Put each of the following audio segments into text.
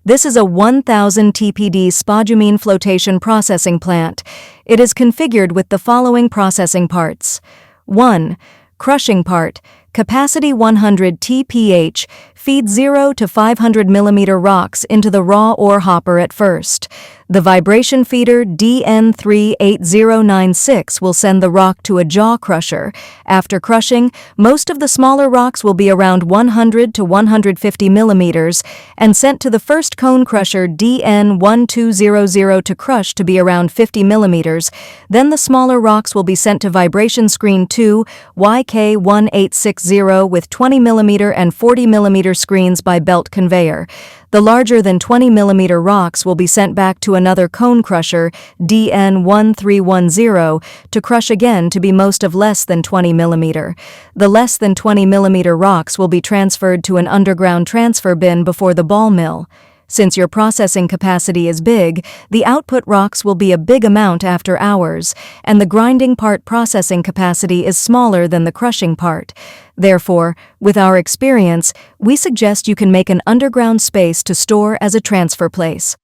This is a 1000 TPD spodumene flotation processing plant. It is configured with the following processing parts. 1. Crushing part. Capacity 100 TPH. Feed 0 to 500 mm rocks into the raw ore hopper at first. The vibration feeder DN38096 will send the rock to a jaw crusher. After crushing, most of the smaller rocks will be around 100 to 150 mm and sent to the first cone crusher DN1200 to crush to be around 50 mm. Then the smaller rocks will be sent to vibration screen 2 YK1860 with 20 mm and 40 mm screens by belt conveyor. The larger than 20 mm rocks will be sent back to another cone crusher, DN1310, to crush again to be most of less than 20 mm. The less than 20 mm rocks will be transferred to an underground transfer bin before the ball mill. Since your processing capacity is big, the output rocks will be a big amount after hours, and the grinding part processing capacity is smaller than the crushing part. Therefore, with our experience, we suggest you can make an underground space to store as a transfer place.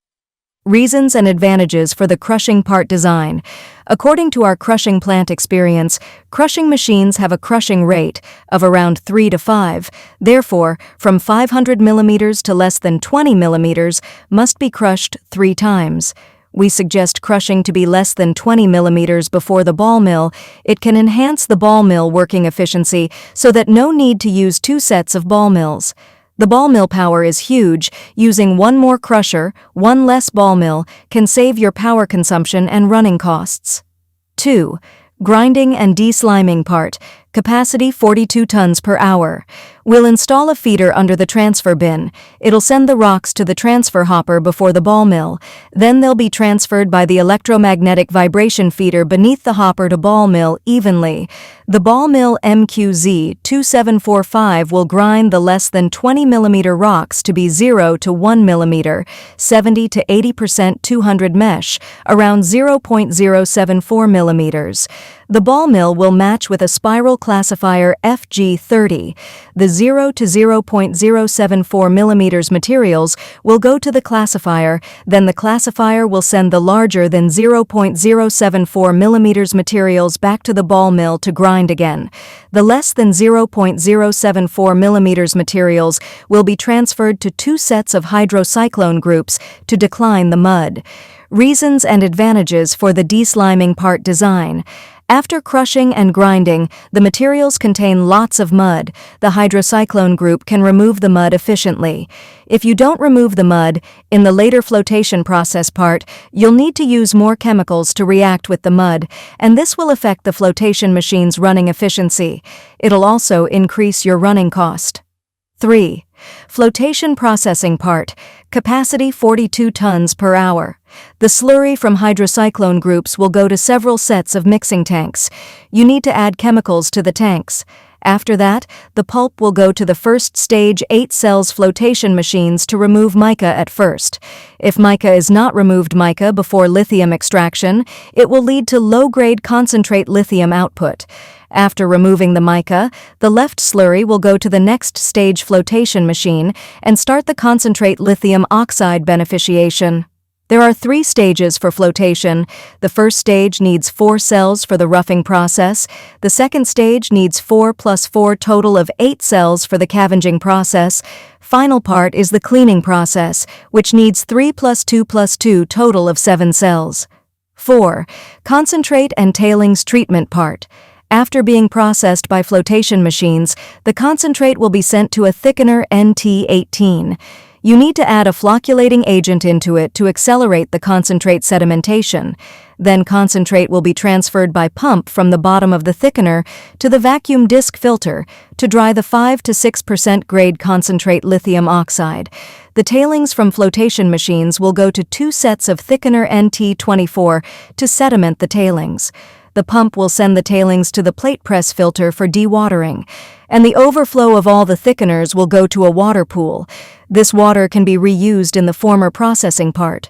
Reasons and advantages for the crushing part design. According to our crushing plant experience, crushing machines have a crushing rate of around 3 to 5. Therefore, from 500 mm to less than 20 mm must be crushed 3 times. We suggest crushing to be less than 20 mm before the ball mill. It can enhance the ball mill working efficiency so that no need to use 2 sets of ball mills. The ball mill power is huge. Using 1 more crusher, 1 less ball mill can save your power consumption and running costs. 2. Grinding and desliming part. Capacity 42 tons per hour. We'll install a feeder under the transfer bin. It'll send the rocks to the transfer hopper before the ball mill. Then they'll be transferred by the electromagnetic vibration feeder beneath the hopper to ball mill evenly. The ball mill MQZ2745 will grind the less than 20 mm rocks to be 0 to 1 mm, 70 to 80% 200 mesh, around 0.074 mm. The ball mill will match with a spiral classifier FG30. The 0 to 0.074 mm materials will go to the classifier, then the classifier will send the larger than 0.074 mm materials back to the ball mill to grind again. The less than 0.074 mm materials will be transferred to 2 sets of hydrocyclone groups to decline the mud. Reasons and advantages for the desliming part design. After crushing and grinding, the materials contain lots of mud. The hydrocyclone group can remove the mud efficiently. If you don't remove the mud, in the later flotation process part, you'll need to use more chemicals to react with the mud, and this will affect the flotation machine's running efficiency. It'll also increase your running cost. 3. Flotation processing part. Capacity 42 tons per hour. The slurry from hydrocyclone groups will go to several sets of mixing tanks. You need to add chemicals to the tanks. After that, the pulp will go to the first stage 8 cells flotation machines to remove mica at first. If mica is not removed mica before lithium extraction, it will lead to low-grade concentrate lithium output. After removing the mica, the left slurry will go to the next stage flotation machine and start the concentrate lithium oxide beneficiation. There are 3 stages for flotation. The first stage needs 4 cells for the roughing process. The second stage needs 4 plus 4 total of 8 cells for the scavenging process. Final part is the cleaning process, which needs 3 plus 2 plus 2 total of 7 cells. 4. Concentrate and tailings treatment part. After being processed by flotation machines, the concentrate will be sent to a thickener NT18. You need to add a flocculating agent into it to accelerate the concentrate sedimentation. Then concentrate will be transferred by pump from the bottom of the thickener to the vacuum disc filter to dry the 5 to 6% grade concentrate lithium oxide. The tailings from flotation machines will go to 2 sets of thickener NT24 to sediment the tailings. The pump will send the tailings to the plate press filter for dewatering, and the overflow of all the thickeners will go to a water pool. This water can be reused in the former processing part.